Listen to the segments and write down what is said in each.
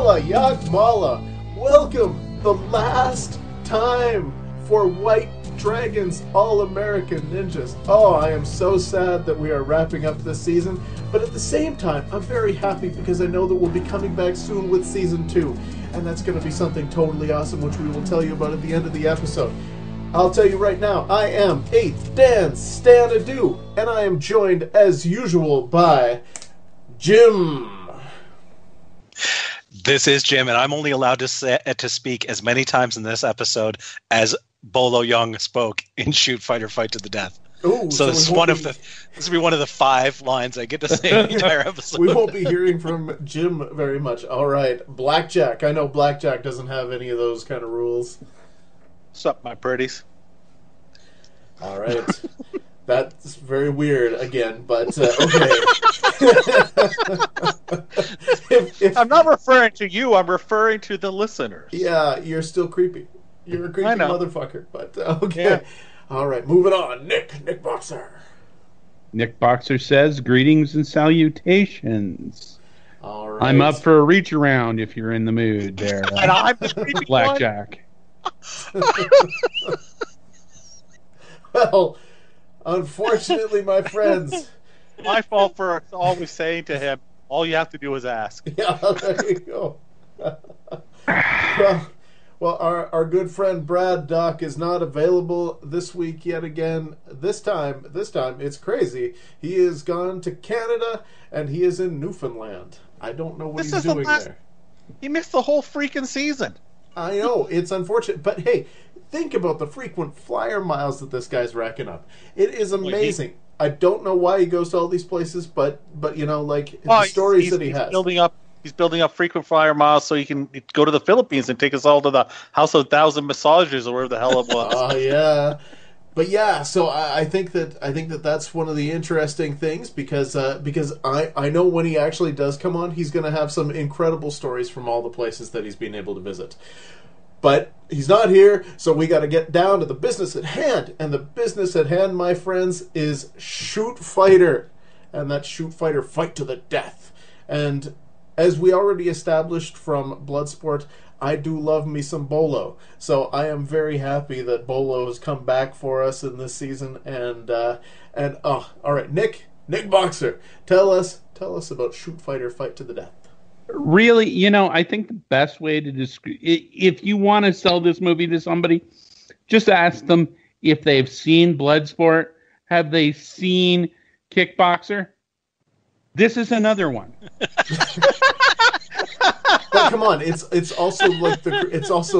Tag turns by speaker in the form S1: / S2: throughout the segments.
S1: Mala, Yak Mala. Welcome the last time for White Dragons All-American Ninjas. Oh, I am so sad that we are wrapping up this season, but at the same time, I'm very happy because I know that we'll be coming back soon with Season 2, and that's going to be something totally awesome, which we will tell you about at the end of the episode. I'll tell you right now, I am 8th Dan Stanadu, and I am joined, as usual, by Jim.
S2: This is Jim, and I'm only allowed to speak as many times in this episode as Bolo Young spoke in Shootfighter Fight to the Death.
S1: Ooh,
S2: so this will be one of the 5 lines I get to say in the entire episode.
S1: We won't be hearing from Jim very much. All right, Blackjack. I know Blackjack doesn't have any of those kind of rules.
S3: What's up, my pretties?
S1: All right. That's very weird again, but okay.
S3: I'm not referring to you, I'm referring to the listeners.
S1: Yeah, you're still creepy. You're a creepy motherfucker, but okay. Yeah. All right, moving on. Nick Boxer.
S4: Nick Boxer says, greetings and salutations.
S1: All right.
S4: I'm up for a reach around if you're in the mood there.
S3: And I'm the creepy
S4: Blackjack.
S1: Well, unfortunately, my friends.
S3: My fault for always saying to him, all you have to do is ask.
S1: Yeah, there you go. Well, our good friend Brad Doc is not available this week yet again. This time, it's crazy. He is gone to Canada, and he is in Newfoundland. I don't know what he's doing there.
S3: He missed the whole freaking season.
S1: I know, it's unfortunate. But hey, think about the frequent flyer miles that this guy's racking up. It is amazing. I don't know why he goes to all these places, but you know, like the stories that he has.
S3: He's building up frequent flyer miles so he can go to the Philippines and take us all to the House of 1,000 Massages or wherever the hell it was.
S1: Oh yeah, but yeah. So I think that that's one of the interesting things because I know when he actually does come on, he's going to have some incredible stories from all the places that he's been able to visit. But he's not here, so we got to get down to the business at hand. And the business at hand, my friends, is Shootfighter. And that's Shootfighter Fight to the Death. And as we already established from Bloodsport, I do love me some Bolo. So I am very happy that Bolo has come back for us in this season. And all right, Nick Boxer, tell us about Shootfighter Fight to the Death.
S4: Really, I think the best way to describe, if you want to sell this movie to somebody, just ask them if they've seen Bloodsport. Have they seen Kickboxer? This is another one.
S1: But come on, it's also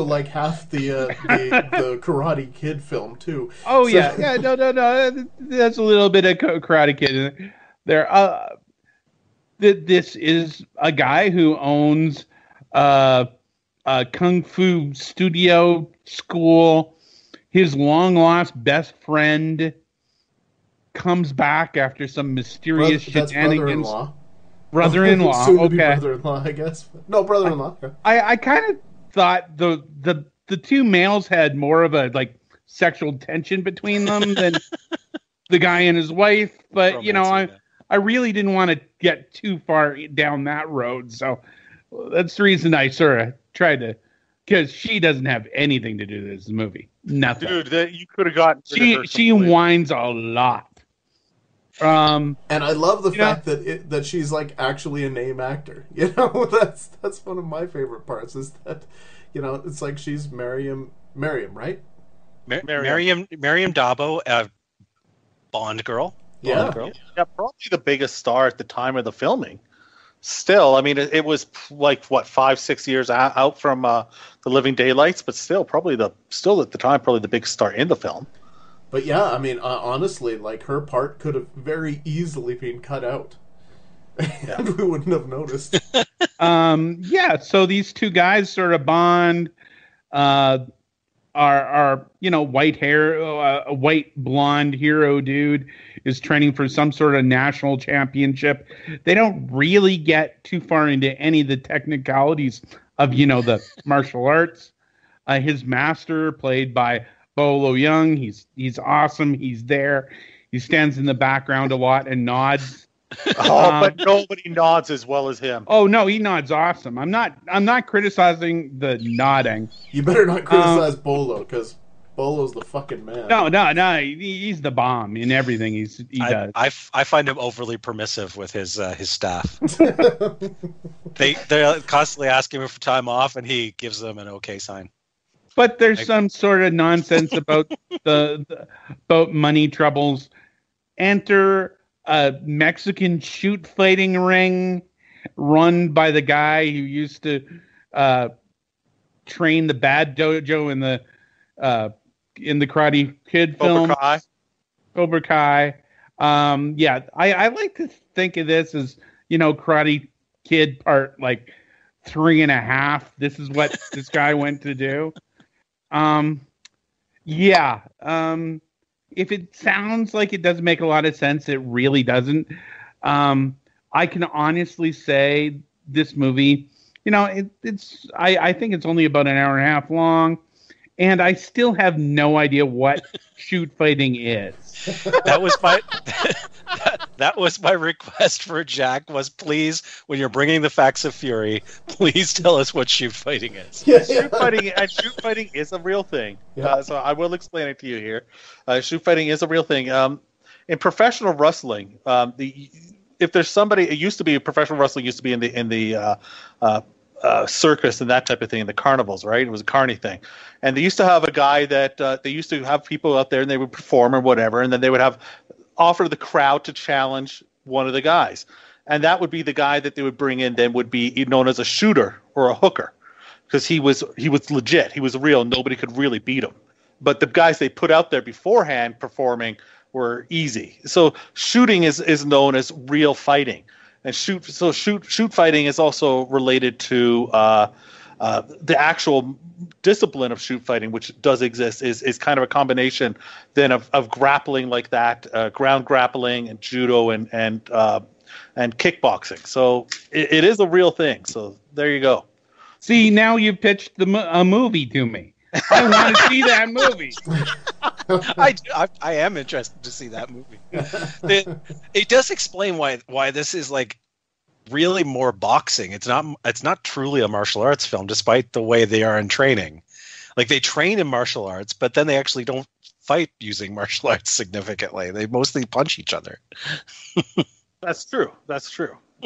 S1: like half the Karate Kid film too.
S4: Oh so. yeah, no. That's a little bit of Karate Kid there. This is a guy who owns a Kung Fu studio school. His long-lost best friend comes back after some mysterious shenanigans. Brother-in-law.
S1: Soon to
S4: okay.
S1: Be brother-in-law, I guess. No, brother-in-law.
S4: I kind of thought the two males had more of a sexual tension between them than the guy and his wife, but I really didn't want to get too far down that road, so that's the reason I sort of tried to, because she doesn't have anything to do with this movie. Nothing.
S3: Dude, you could have gotten
S4: she whines a lot.
S1: And I love the fact that she's actually a name actor. That's one of my favorite parts is that, it's like she's Miriam, right?
S2: Miriam Dabo, Bond girl.
S1: Yeah,
S3: probably the biggest star at the time of the filming. Still, I mean, it was 5-6 years out from The Living Daylights, but still at the time, probably the biggest star in the film.
S1: But yeah, I mean, honestly, her part could have very easily been cut out, and we wouldn't have noticed.
S4: So these two guys sort of bond. Our white hair, a white blonde hero dude is training for some sort of national championship. They don't really get too far into any of the technicalities of, the martial arts. His master, played by Bolo Young, he's awesome. He's there. He stands in the background a lot and nods
S3: But nobody nods as well as him.
S4: Oh no, he nods awesome. I'm not criticizing the nodding.
S1: You better not criticize Bolo, because Bolo's the fucking man.
S4: No, he's the bomb in everything he does.
S2: I find him overly permissive with his staff. They're constantly asking him for time off, and he gives them an okay sign.
S4: But there's some sort of nonsense about about money troubles. Enter a Mexican shoot fighting ring run by the guy who used to train the bad dojo in the Karate Kid film. Cobra Kai. I like to think of this as, Karate Kid part like 3.5. This is what this guy went to do. If it sounds like it doesn't make a lot of sense, it really doesn't. I can honestly say this movie, I think it's only about an hour and a half long, and I still have no idea what shoot fighting is.
S2: That was my request for Jack. Was please, when you're bringing the facts of Fury, please tell us what shoot fighting is.
S3: Shoot fighting is a real thing.
S1: Yeah.
S3: So I will explain it to you here. Shoot fighting is a real thing. In professional wrestling, if there's somebody, it used to be professional wrestling used to be in the circus and that type of thing, in the carnivals, right? It was a carny thing. And they used to have a guy that they used to have people out there and they would perform or whatever, and then they would offer the crowd to challenge one of the guys. And that would be the guy that they would bring in, then would be known as a shooter or a hooker, because he was legit. He was real. Nobody could really beat him. But the guys they put out there beforehand performing were easy. So shooting is known as real fighting. And shoot fighting is also related to the actual discipline of shoot fighting, which does exist, is kind of a combination then of grappling like that, ground grappling and judo and kickboxing. So it is a real thing. So there you go.
S4: See, now you pitched a movie to me. I want to see that movie.
S2: I am interested to see that movie. It does explain why this is like really more boxing. It's not truly a martial arts film, despite the way they are in training. Like, they train in martial arts, but then they actually don't fight using martial arts significantly. They mostly punch each other.
S3: That's true.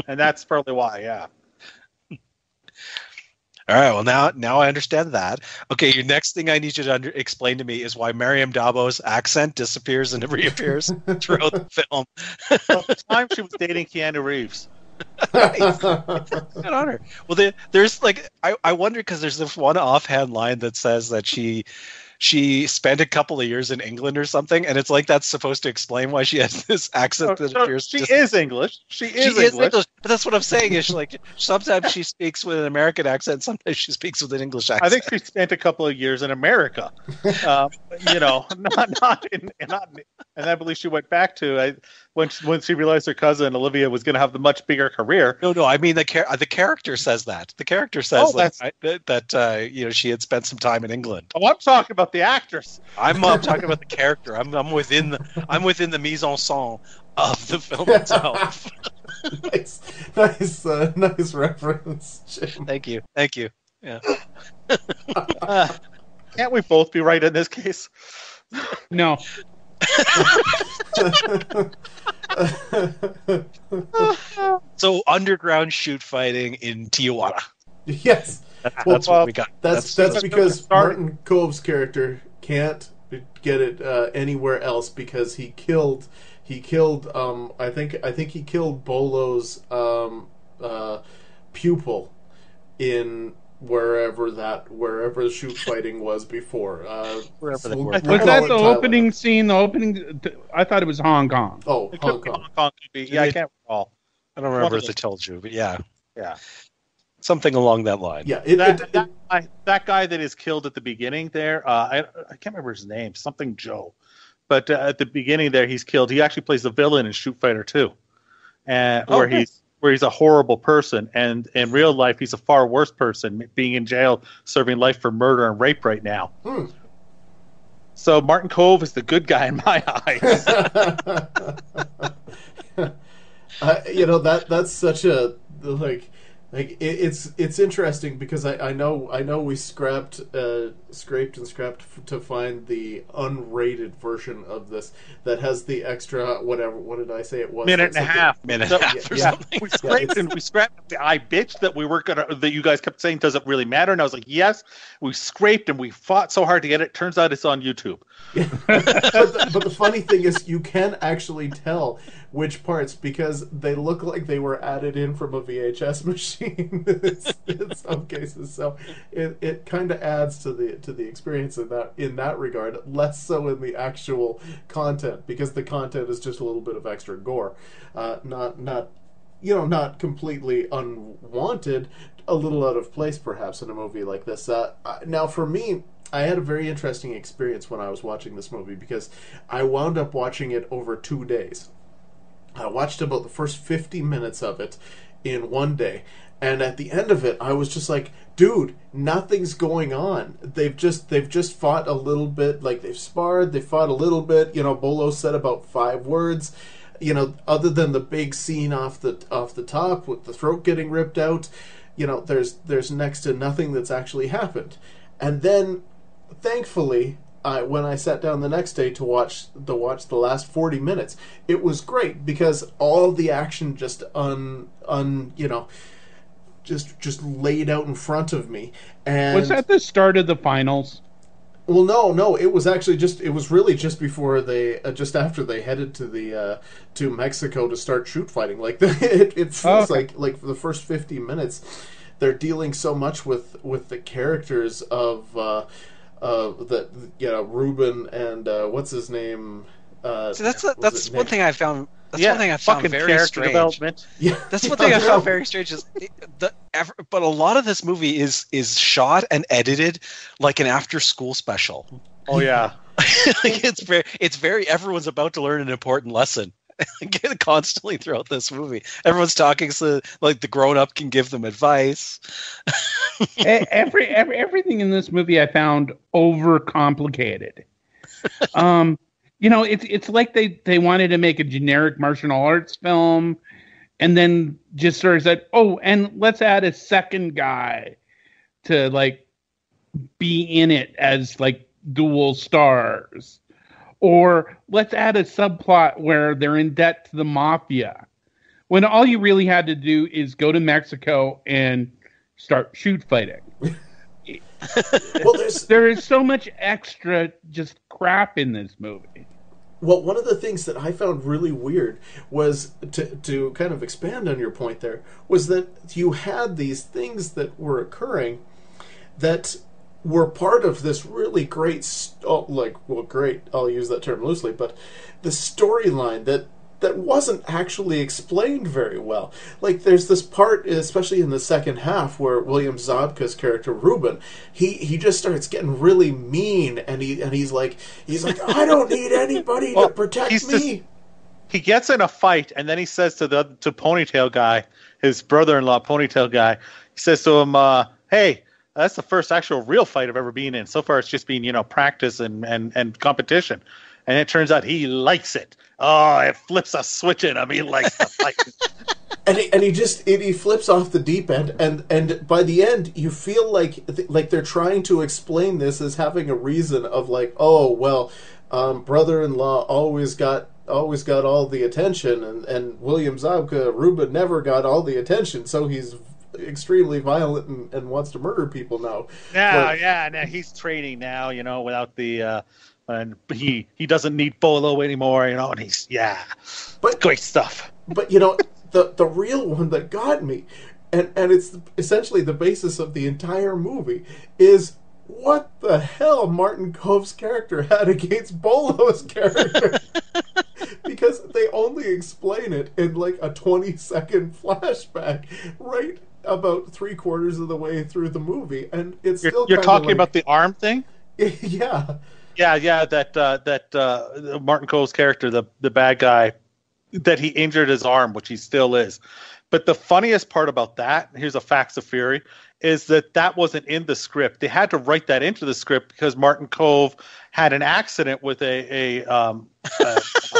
S3: And that's probably why, yeah.
S2: All right, well, now I understand that. Okay, your next thing I need you to explain to me is why Mariam Dabo's accent disappears and reappears throughout the film.
S3: Well, the time she was dating Keanu Reeves.
S2: Nice. Good on her. Well, there's like, I wonder, because there's this one offhand line that says that she spent a couple of years in England or something, and it's like that's supposed to explain why she has this accent that appears.
S3: She is English. She is English.
S2: But that's what I'm saying. Is like sometimes she speaks with an American accent, sometimes she speaks with an English accent.
S3: I think she spent a couple of years in America. Not and I believe she went back to when she realized her cousin Olivia was going to have the much bigger career.
S2: No, I mean the character says that. The character says that she had spent some time in England.
S3: Oh, I'm talking about the actress.
S2: I'm talking about the character. I'm within the mise en scène of the film itself.
S1: Nice reference, Jim.
S2: Thank you. Yeah.
S3: Can't we both be right in this case?
S4: No.
S2: So underground shoot fighting in Tijuana.
S1: Yes.
S2: That's what we got.
S1: That's because Martin Cove's character can't get it anywhere else, because he killed I think he killed Bolo's pupil in wherever the shoot fighting was before.
S4: Was that the opening scene? I thought it was Hong Kong.
S1: Oh, Hong Kong.
S3: Yeah, I can't recall.
S2: I don't remember if they told you, but yeah.
S3: Yeah.
S2: Something along that line.
S3: Yeah, that guy that is killed at the beginning there, I can't remember his name, something Joe. But at the beginning there, he's killed. He actually plays the villain in Shootfighter 2, where he's a horrible person, and in real life he's a far worse person, being in jail, serving life for murder and rape right now. So Martin Kove is the good guy in my eyes.
S1: That's such a it's interesting because I know we scraped and scrapped to find the unrated version of this that has the extra whatever. What did I say it was?
S3: Minute and a half
S2: or something.
S3: We scraped the I bitched that we were gonna that you guys kept saying does it really matter, and I was like, yes, we scraped and we fought so hard to get it. Turns out it's on YouTube.
S1: Yeah. But the funny thing is you can actually tell which parts because they look like they were added in from a VHS machine in some cases. So it kind of adds to the experience in that regard, less so in the actual content because the content is just a little bit of extra gore, not completely unwanted, a little out of place perhaps in a movie like this. Now for me, I had a very interesting experience when I was watching this movie because I wound up watching it over 2 days. I watched about the first 50 minutes of it in one day, and at the end of it, I was just like, dude, nothing's going on. They've just fought a little bit, like they've sparred, they fought a little bit. Bolo said about 5 words. Other than the big scene off the top with the throat getting ripped out, there's next to nothing that's actually happened. And then, thankfully, when I sat down the next day to watch the last 40 minutes, it was great because all the action just just laid out in front of me. And
S4: was that the start of the finals?
S1: Well, no, it was actually really just before just after they headed to Mexico to start shoot fighting. Like it feels like for the first 50 minutes, they're dealing so much with the characters of Ruben and what's his name.
S2: So that's one thing I found. That's one thing I found very strange.
S3: Development.
S1: Yeah,
S2: that's one thing I found very strange. But a lot of this movie is shot and edited like an after-school special.
S3: Oh yeah,
S2: it's very. Everyone's about to learn an important lesson. Constantly throughout this movie, everyone's talking so like the grown-up can give them advice.
S4: Everything in this movie I found overcomplicated. It's like they wanted to make a generic martial arts film, and then just sort of said, "Oh, and let's add a second guy to like be in it as like dual stars." Or let's add a subplot where they're in debt to the mafia. When all you really had to do is go to Mexico and start shoot fighting.
S1: Well,
S4: there is so much extra just crap in this movie.
S1: Well, one of the things that I found really weird was, to kind of expand on your point there, was that you had these things that were occurring that were part of this really great, great, I'll use that term loosely, but the storyline that wasn't actually explained very well. Like, there's this part, especially in the second half, where William Zabka's character, Ruben, he just starts getting really mean, and he's like, I don't need anybody to protect me.
S3: He gets in a fight, and then he says to Ponytail guy, his brother-in-law, Ponytail guy, he says to him, hey, that's the first actual real fight I've ever been in. So far, it's just been, practice and competition. And it turns out he likes it. Oh, it flips a switch in him. He likes the fight.
S1: and he flips off the deep end. And by the end, you feel like they're trying to explain this as having a reason of like, oh, well, brother-in-law always got all the attention. And William Zabka, Ruben, never got all the attention. So he's extremely violent and wants to murder people now.
S3: Now he's training now, without the and he doesn't need Bolo anymore, and he's but great stuff.
S1: But the real one that got me, and it's essentially the basis of the entire movie, is what the hell Martin Kove's character had against Bolo's character. Because they only explain it in like a 20-second flashback right about 3/4 of the way through the movie, and it's still
S3: you're talking about the arm thing.
S1: Yeah.
S3: That Martin Cole's character, the bad guy, that he injured his arm, which he still is. But the funniest part about that, here's a facts of fury, is that wasn't in the script. They had to write that into the script because Martin Kove had an accident with a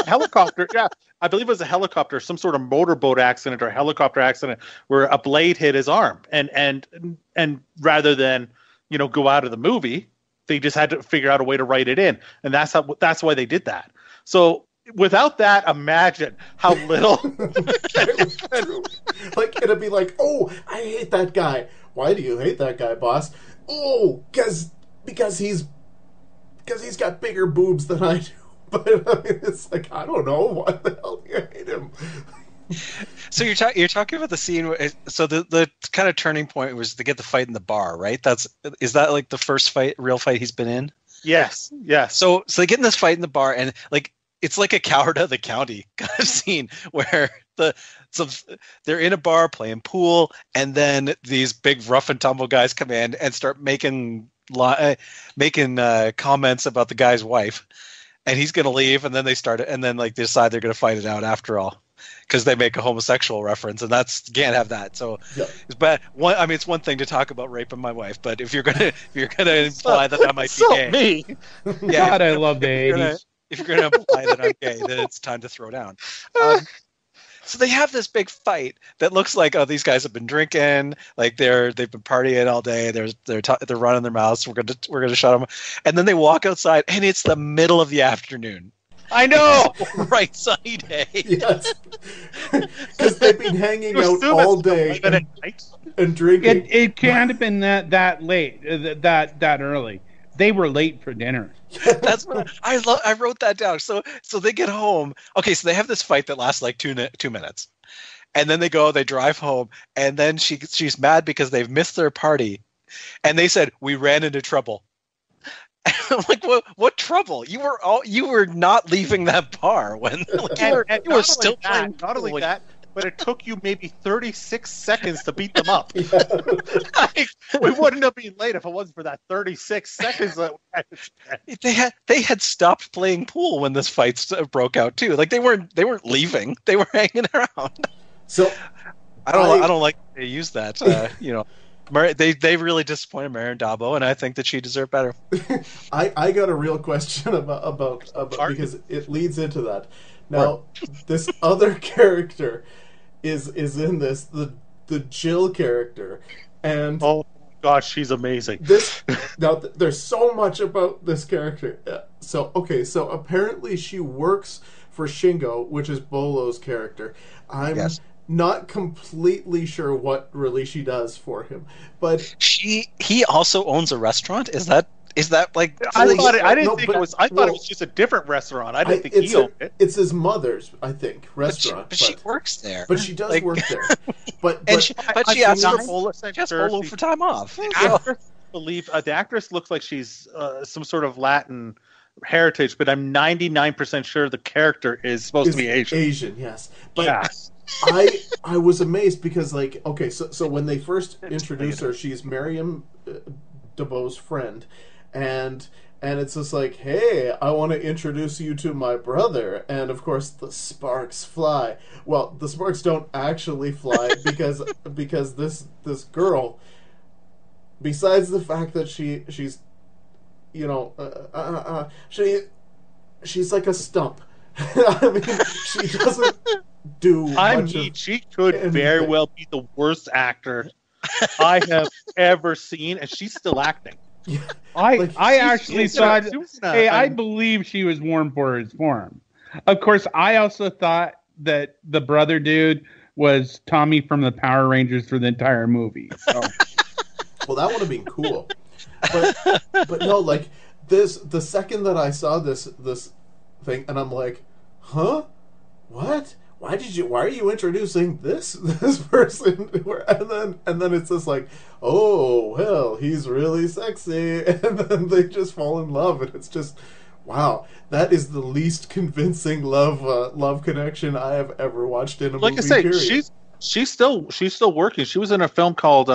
S3: helicopter. Yeah, I believe it was a helicopter, some sort of motorboat accident or helicopter accident where a blade hit his arm, and rather than go out of the movie, they just had to figure out a way to write it in, and that's why they did that. So without that, imagine how little.
S1: Like it'd be like, oh, I hate that guy. Why do you hate that guy, boss? Oh, because he's got bigger boobs than I do. But I mean, it's like, I don't know, why the hell do you hate him?
S2: So you're talking about the scene where so the kind of turning point was to get the fight in the bar, right? Is that like the first real fight he's been in?
S3: Yes.
S2: So they get in this fight in the bar, and like it's like a Coward of the County kind of scene where they're in a bar playing pool, and then these big rough and tumble guys come in and start making comments about the guy's wife, and he's gonna leave, and then they decide they're gonna fight it out after all, because they make a homosexual reference, and you can't have that. So, yeah. It's one thing to talk about raping my wife, but if you're gonna imply that might be gay,
S3: me,
S2: yeah,
S4: God, I love the 80s.
S2: If you're gonna imply that I'm gay, then it's time to throw down. So they have this big fight that looks like, oh, these guys have been drinking, like they've been partying all day. They're running their mouths. We're gonna shut them. And then they walk outside, and it's the middle of the afternoon.
S3: I know,
S2: right, sunny day.
S1: Yes, because they've been hanging out all day and drinking.
S4: It can't have been that late, that early. They were late for dinner.
S2: That's what I wrote that down. So they get home. Okay, so they have this fight that lasts like 2 minutes, and then they drive home, and then she's mad because they've missed their party, and they said, we ran into trouble. I'm like, what trouble? You were not leaving that bar when you were still playing.
S3: Not only that, but it took you maybe 36 seconds to beat them up. We wouldn't have been late if it wasn't for that 36 seconds.
S2: They had stopped playing pool when this fight broke out too. Like they weren't leaving. They were hanging around.
S1: So
S2: I don't like they use that. They really disappointed Marion Dabo, and I think that she deserved better.
S1: I got a real question about because it leads into that. Now, this other character is in this, the Jill character, and
S3: oh gosh, she's amazing.
S1: There's so much about this character. So apparently she works for Shingo, which is Bolo's character. I'm not completely sure what really she does for him, but
S2: he also owns a restaurant. Is that like?
S3: I thought it was just a different restaurant. I didn't think he owned it.
S1: It's his mother's, I think, restaurant.
S2: But she works there.
S1: But she does work there. But
S2: she asked Bolo for time off.
S3: The actress looks like she's some sort of Latin heritage, but I'm 99% sure the character is supposed to be Asian.
S1: Asian, yes. But I was amazed because, like, okay, so when they first introduce her, she's Miriam DeBoe's friend, and it's just like, hey, I want to introduce you to my brother, and of course the sparks fly. Well, the sparks don't actually fly because this girl, besides the fact that she's she's like a stump. I mean, she doesn't do much.
S3: She could very well be the worst actor I have ever seen, and she's still acting.
S1: Yeah.
S4: I actually thought, I believe she was warm for his form. Of course, I also thought that the brother dude was Tommy from the Power Rangers for the entire movie. So.
S1: Well, that would have been cool. But no, like the second that I saw this thing, and I'm like, huh? What? Why are you introducing this person? And then it's just like, oh well, he's really sexy, and then they just fall in love, and it's just, wow, that is the least convincing love connection I have ever watched in a movie.
S3: Like I say,
S1: period.
S3: she's still working. She was in a film called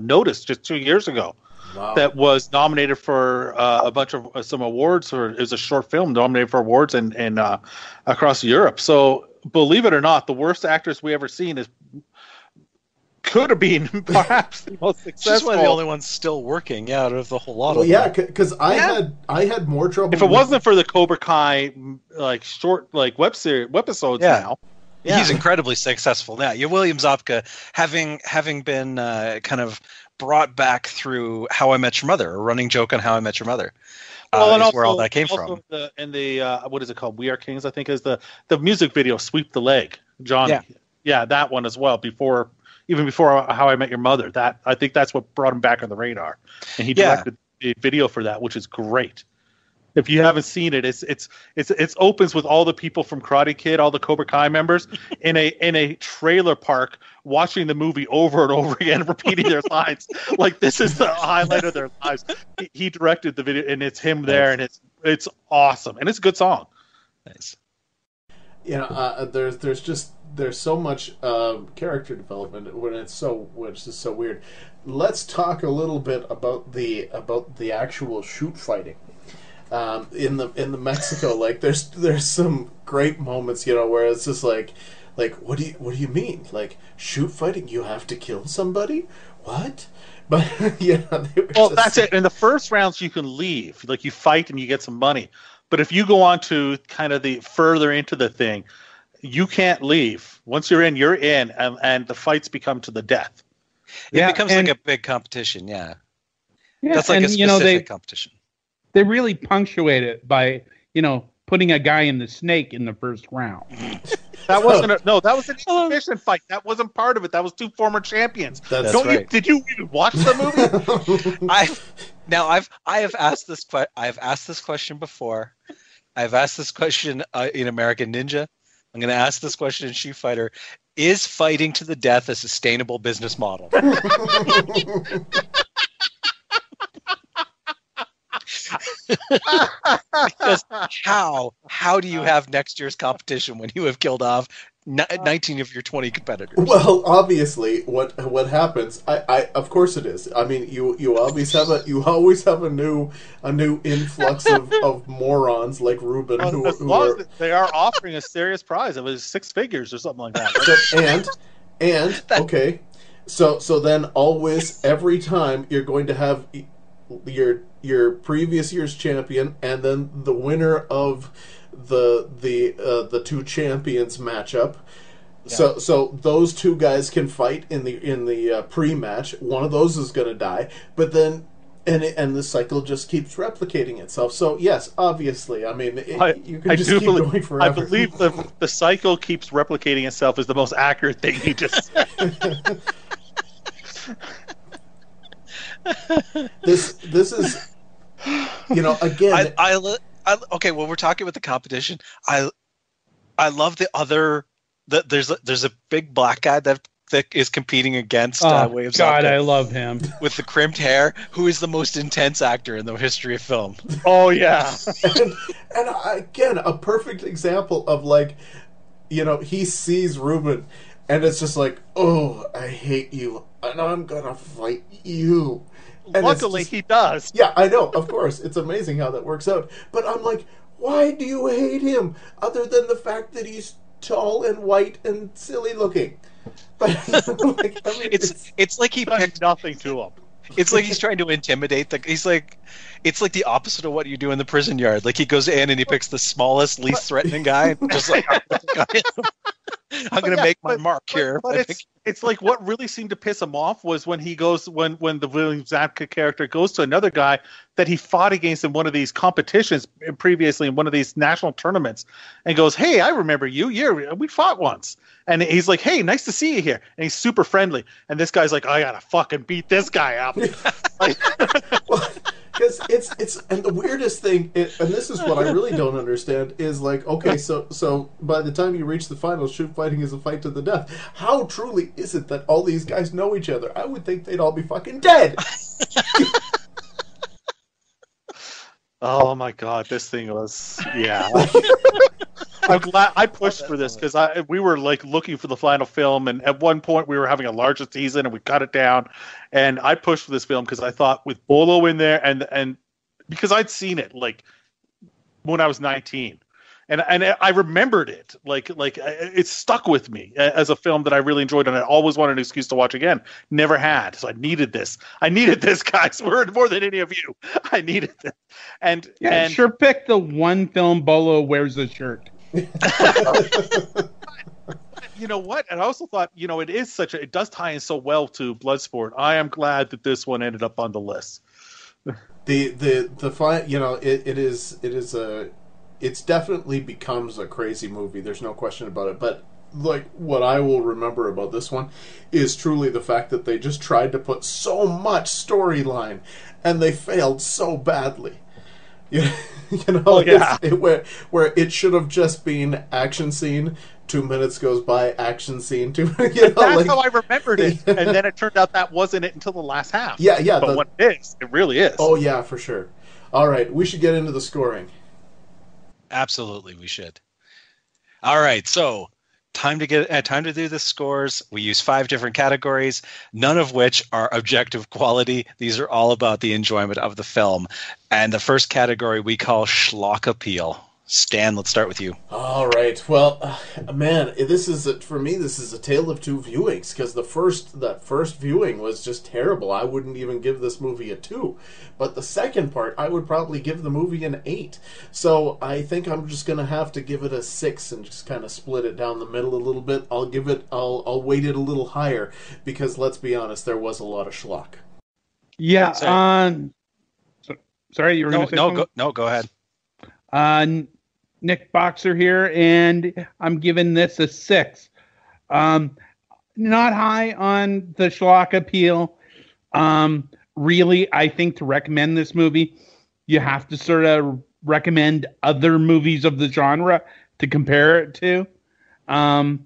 S3: Notice just 2 years ago. Wow. That was nominated for a bunch of some awards, or it was a short film nominated for awards and across Europe. So believe it or not, the worst actress we ever seen is could have been perhaps the most successful.
S2: She's one of the only ones still working, out of the whole lot
S1: Well,
S2: of
S1: yeah,
S2: them.
S1: because I had more trouble.
S3: If it wasn't for the Cobra Kai like short like webisodes now.
S2: Yeah. He's incredibly successful now. Yeah, William Zabka, having been kind of brought back through How I Met Your Mother, a running joke on How I Met Your Mother.
S3: Well, and also,
S2: where all that came from.
S3: What is it called? We Are Kings, I think, is the music video "Sweep the Leg." Johnny, yeah, that one as well. Even before How I Met Your Mother, that I think that's what brought him back on the radar, and he directed the video for that, which is great. If you haven't seen it, it opens with all the people from Karate Kid, all the Cobra Kai members in a trailer park watching the movie over and over again, repeating their lines. Like this is the highlight of their lives. He directed the video, and it's him there, and it's awesome, and it's a good song.
S2: Nice.
S1: You know, there's so much character development which is so weird. Let's talk a little bit about the actual shoot fighting. In the Mexico, like there's some great moments, you know, where it's just like what do you mean? Like shoot fighting, you have to kill somebody? What? But
S3: that's it. In the first rounds, you can leave, like you fight and you get some money. But if you go on to kind of the further into the thing, you can't leave. Once you're in, and the fights become to the death.
S2: It becomes like a big competition. Yeah, that's like a specific competition.
S3: They
S4: really punctuate it by, putting a guy in the snake in the first round.
S3: That wasn't that was an exhibition fight. That wasn't part of it. That was two former champions.
S1: That's right.
S3: Did you even watch the movie?
S2: I have asked this question before. I've asked this question in American Ninja. I'm going to ask this question in Shoot Fighter. Is fighting to the death a sustainable business model? Because how do you have next year's competition when you have killed off 19 of your 20 competitors?
S1: Well, obviously, what happens? I of course it is. I mean, you always have a new influx of morons like Ruben
S3: they are offering a serious prize. It was 6 figures or something like that.
S1: And okay, so then always every time you're going to have your previous year's champion and then the winner of the two champions matchup. Yeah. So those two guys can fight in the pre-match. One of those is going to die, but then and the cycle just keeps replicating itself. So yes, obviously, I mean, you can just keep going forever.
S3: I believe the cycle keeps replicating itself is the most accurate thing you just said.
S1: This is, again.
S2: Okay, well, we're talking about the competition. I love there's a big black guy that is competing against William Zabka.
S4: God, I love him
S2: with the crimped hair, who is the most intense actor in the history of film.
S3: Oh yeah,
S1: and again, a perfect example of he sees Ruben, and it's just like, oh, I hate you, and I'm gonna fight you. And
S3: luckily, he does.
S1: Yeah, I know. Of course, it's amazing how that works out. But I'm like, why do you hate him? Other than the fact that he's tall and white and silly looking. But
S2: it's like he picked
S3: nothing to him.
S2: It's like he's trying to intimidate it's like the opposite of what you do in the prison yard. Like he goes in and he picks the smallest, least threatening guy, and just like I'm going to make my mark here.
S3: But it's like what really seemed to piss him off was when he goes when the William Zabka character goes to another guy that he fought against in one of these competitions previously in one of these national tournaments, and goes, "Hey, I remember you. Yeah, we fought once." And he's like, "Hey, nice to see you here." And he's super friendly. And this guy's like, "I gotta fucking beat this guy up."
S1: Well, because it's and the weirdest thing, and this is what I really don't understand, is like, okay, so by the time you reach the final, shoot fighting is a fight to the death. How truly is it that all these guys know each other? I would think they'd all be fucking dead.
S3: Oh my god, this thing was I'm glad I pushed for this because we were like looking for the final film, and at one point we were having a larger season and we cut it down, and I pushed for this film because I thought with Bolo in there and because I'd seen it like when I was 19, And I remembered it, like it stuck with me as a film that I really enjoyed, and I always wanted an excuse to watch again. Never had, so I needed this. Guys, more than any of you. I needed this. And
S4: sure picked the one film Bolo wears a shirt.
S3: You know what? And I also thought, it does tie in so well to Bloodsport. I am glad that this one ended up on the list.
S1: It's definitely becomes a crazy movie. There's no question about it. But like what I will remember about this one is truly the fact that they just tried to put so much storyline and they failed so badly. Where it should have just been action scene. 2 minutes goes by, action scene.
S3: That's how I remembered it, and then it turned out that wasn't it until the last half.
S1: Yeah.
S3: But what it is, it really is.
S1: Oh yeah, for sure. All right, we should get into the scoring.
S2: Absolutely, we should. All right, so time to do the scores. We use 5 different categories, none of which are objective quality. These are all about the enjoyment of the film. And the first category we call schlock appeal. Stan, let's start with you.
S1: All right. Well, man, for me, this is a tale of two viewings, because that first viewing was just terrible. I wouldn't even give this movie a 2. But the second part, I would probably give the movie an 8. So I think I'm just going to have to give it a 6 and just kind of split it down the middle a little bit. I'll weight it a little higher, because let's be honest, there was a lot of schlock.
S4: Yeah. Sorry, you were going to say something?
S2: Go ahead.
S4: Nick Boxer here, and I'm giving this a 6. Not high on the schlock appeal. Really, I think to recommend this movie, you have to sort of recommend other movies of the genre to compare it to. Not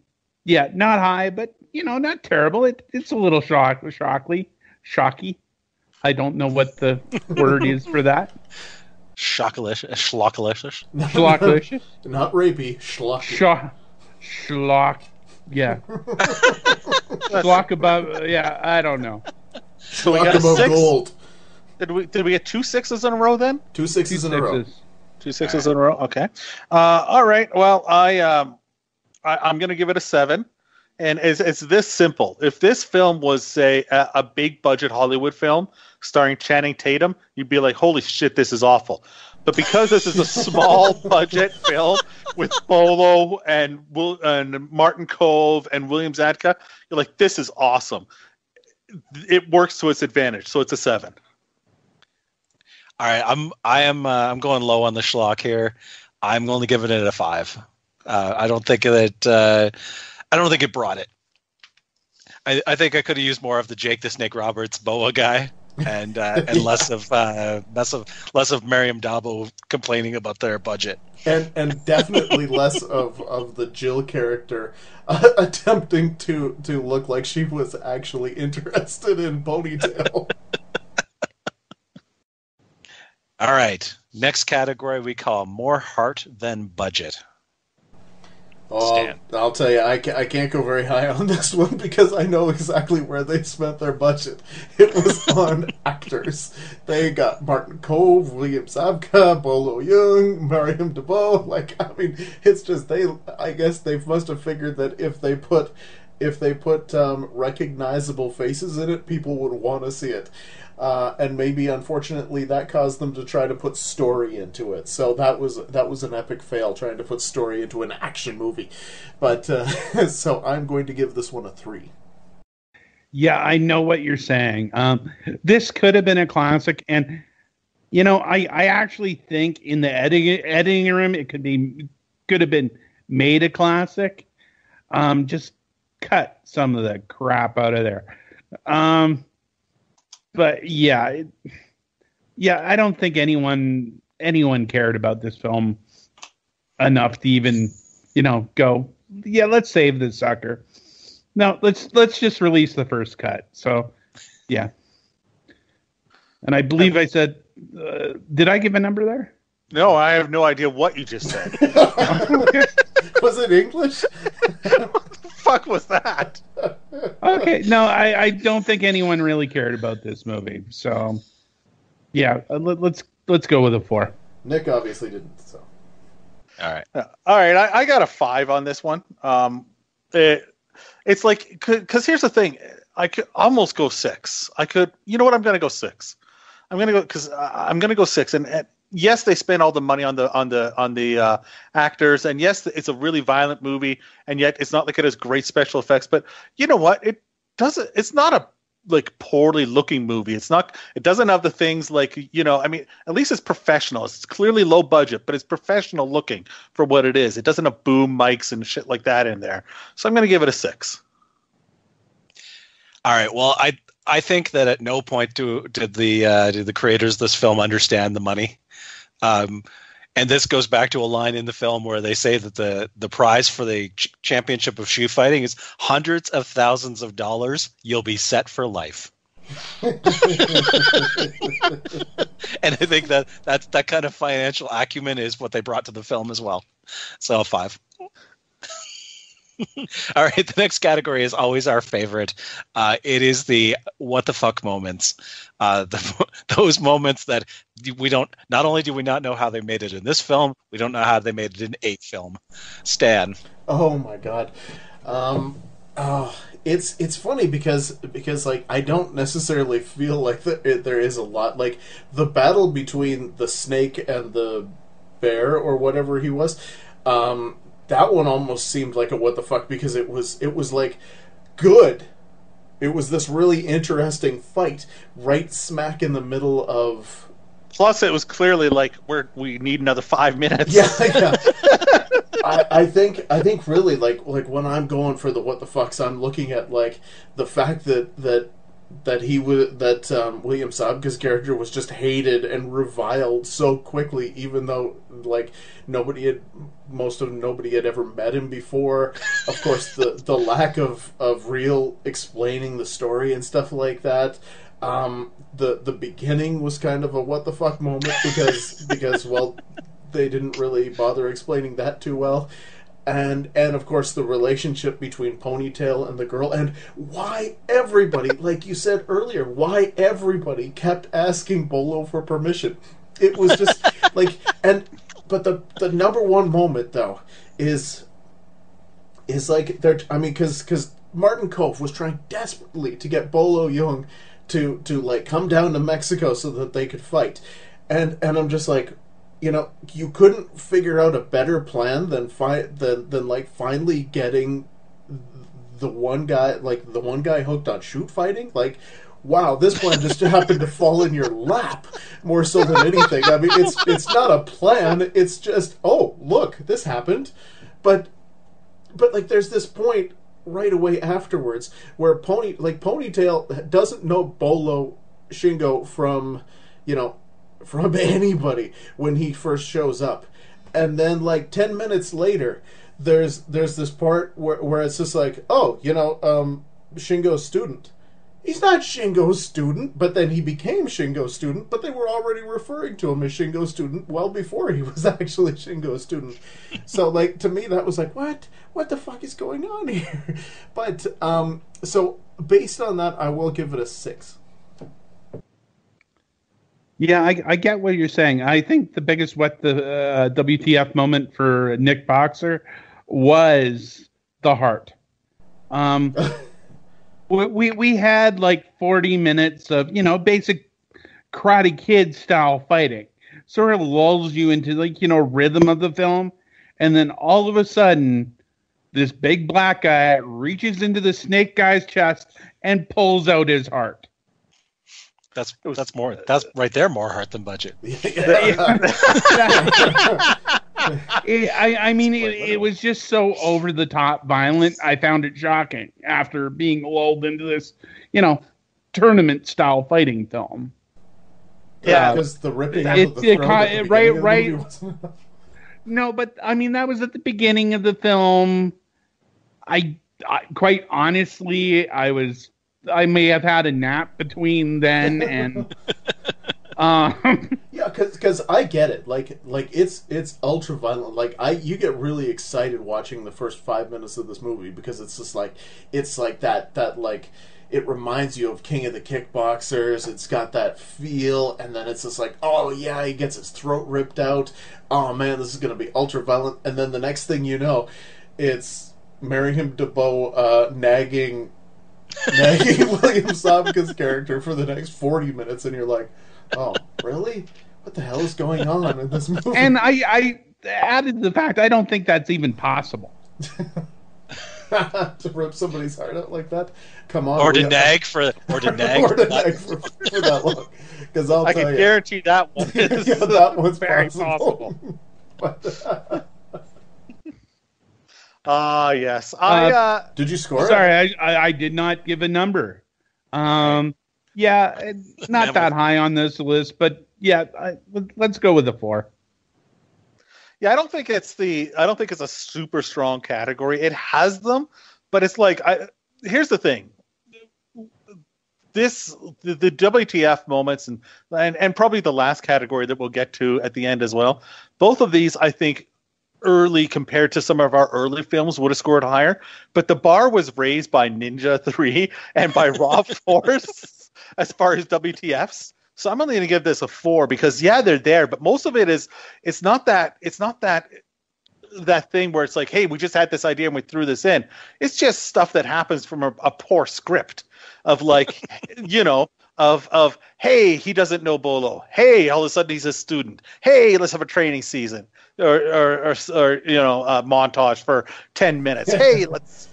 S4: high, but not terrible. It's a little shocky. I don't know what the word is for that.
S2: Schlockalicious.
S1: Not rapey, schlocky.
S4: Schlock. Yeah. Schlock above. Yeah, I don't know.
S3: So we got
S1: above
S3: 6? Gold. Did we get 2 6s in a row then?
S1: 2 6s in a row.
S3: 2 6s in a row. Okay. All right. Well, I'm going to give it a 7. And it's this simple. If this film was, say, a big budget Hollywood film starring Channing Tatum, you'd be like, holy shit, this is awful. But because this is a small budget film with Bolo and Martin Kove and William Zabka, you're like, this is awesome. It works to its advantage, so it's a 7.
S2: All right, I'm going low on the schlock here. I'm going to give it a 5. I don't think it brought it. I think I could have used more of the Jake the Snake Roberts Boa guy, and less of Miriam Dabo complaining about their budget,
S1: and definitely less of the Jill character attempting to look like she was actually interested in Ponytail.
S2: All right, next category we call more heart than budget.
S1: Oh, I'll tell you, I can't go very high on this one because I know exactly where they spent their budget. It was on actors. They got Martin Kove, William Zabka, Bolo Young, Mariam DeBow. It's just I guess they must have figured that if they put recognizable faces in it, people would want to see it. And maybe, unfortunately, that caused them to try to put story into it. So that was an epic fail, trying to put story into an action movie. But so I'm going to give this one a 3.
S4: Yeah, I know what you're saying. This could have been a classic, and I actually think in the editing room it could have been made a classic. Just cut some of the crap out of there. But I don't think anyone cared about this film enough to even, go, yeah, let's save this sucker. No, let's just release the first cut. So, yeah. And I believe I said, did I give a number there?
S3: No, I have no idea what you just said.
S1: Was it English?
S3: What the fuck was that?
S4: Okay, no, I don't think anyone really cared about this movie. So, yeah, let's go with a 4.
S1: Nick obviously didn't. So,
S2: All right.
S3: All right, I got a 5 on this one. It's like, because here's the thing, I could almost go 6. I could, you know what? I'm gonna go 6. I'm gonna go 6. And yes, they spent all the money on the actors, and yes, it's a really violent movie, and yet it's not like it has great special effects. But you know what? It's not a like poorly looking movie. It doesn't have the things like, I mean, at least it's professional. It's clearly low budget, but it's professional looking for what it is. It doesn't have boom mics and shit like that in there. So I'm going to give it a 6.
S2: All right. Well, I think that at no point did the creators of this film understand the money. And this goes back to a line in the film where they say that the prize for the championship of shoe fighting is hundreds of thousands of dollars. You'll be set for life. And I think that kind of financial acumen is what they brought to the film as well. So 5. All right, the next category is always our favorite. It is the what the fuck moments. Those moments that we don't. Not only do we not know how they made it in this film, we don't know how they made it in a film. Stan.
S1: Oh my god. It's funny because like I don't necessarily feel like there is a lot. Like the battle between the snake and the bear or whatever he was. That one almost seemed like a what the fuck because it was like good. It was this really interesting fight right smack in the middle of.
S3: Plus, it was clearly like we need another 5 minutes.
S1: Yeah. I think really like when I'm going for the what the fucks, I'm looking at like the fact that William Zabka's character was just hated and reviled so quickly, even though like nobody had ever met him before. Of course, the lack of real explaining the story and stuff like that. The beginning was kind of a what the fuck moment because well, they didn't really bother explaining that too well. And of course the relationship between Ponytail and the girl, and why everybody, like you said earlier, why everybody kept asking Bolo for permission. It was just like, but the number one moment though is like because Martin Kove was trying desperately to get Bolo Young to like come down to Mexico so that they could fight, and I'm just like, you couldn't figure out a better plan than finally getting the one guy hooked on shoot fighting. Like, wow, this plan just happened to fall in your lap more so than anything. I mean, it's not a plan. It's just, oh, look, this happened. But like, there's this point right away afterwards where Ponytail doesn't know Bolo Shingo from anybody when he first shows up, and then like 10 minutes later there's this part where it's just like, oh, Shingo's student. He's not Shingo's student, but then he became Shingo's student, but they were already referring to him as Shingo's student well before he was actually Shingo's student. So like, to me that was like, what the fuck is going on here? But so based on that, I will give it a 6.
S4: Yeah, I get what you're saying. I think the biggest WTF moment for Nick Boxer was the heart. We had like 40 minutes of, basic Karate Kid style fighting. Sort of lulls you into like, rhythm of the film. And then all of a sudden, this big black guy reaches into the snake guy's chest and pulls out his heart.
S2: That's right there more heart than budget.
S4: I mean, it was just so over the top violent. I found it shocking after being lulled into this, tournament style fighting film.
S1: Yeah, because the ripping out of the throat
S4: right. No, but I mean that was at the beginning of the film. I quite honestly, I may have had a nap between then and.
S1: Yeah, because I get it. Like it's ultra violent. Like you get really excited watching the first 5 minutes of this movie because it's just like that like it reminds you of King of the Kickboxers. It's got that feel, and then it's just like, oh yeah, he gets his throat ripped out. Oh man, this is gonna be ultra violent. And then the next thing you know, it's Merriam DeBow nagging William Zabka's character for the next 40 minutes, and you're like, oh, really? What the hell is going on in this movie?
S4: And I added the fact I don't think that's even possible.
S1: To rip somebody's heart out like that? Come on.
S2: Or to nag for that
S1: long. Because
S3: I can guarantee that one is
S1: that one's
S3: very
S1: possible.
S3: Yes.
S1: Did you score it?
S4: Sorry, I did not give a number. Yeah, not that high on this list, but yeah, let's go with a 4.
S3: Yeah, I don't think it's a super strong category. It has them, but it's like here's the thing. The WTF moments and probably the last category that we'll get to at the end as well. Both of these, I think, early compared to some of our early films would have scored higher, but the bar was raised by Ninja 3 and by Raw Force as far as WTFs. So I'm only going to give this a 4 because yeah, they're there, but most of it is it's not that thing where it's like, hey, we just had this idea and we threw this in. It's just stuff that happens from a poor script of like, of hey, he doesn't know Bolo. Hey, all of a sudden he's a student. Hey, let's have a training season or montage for 10 minutes. Hey, let's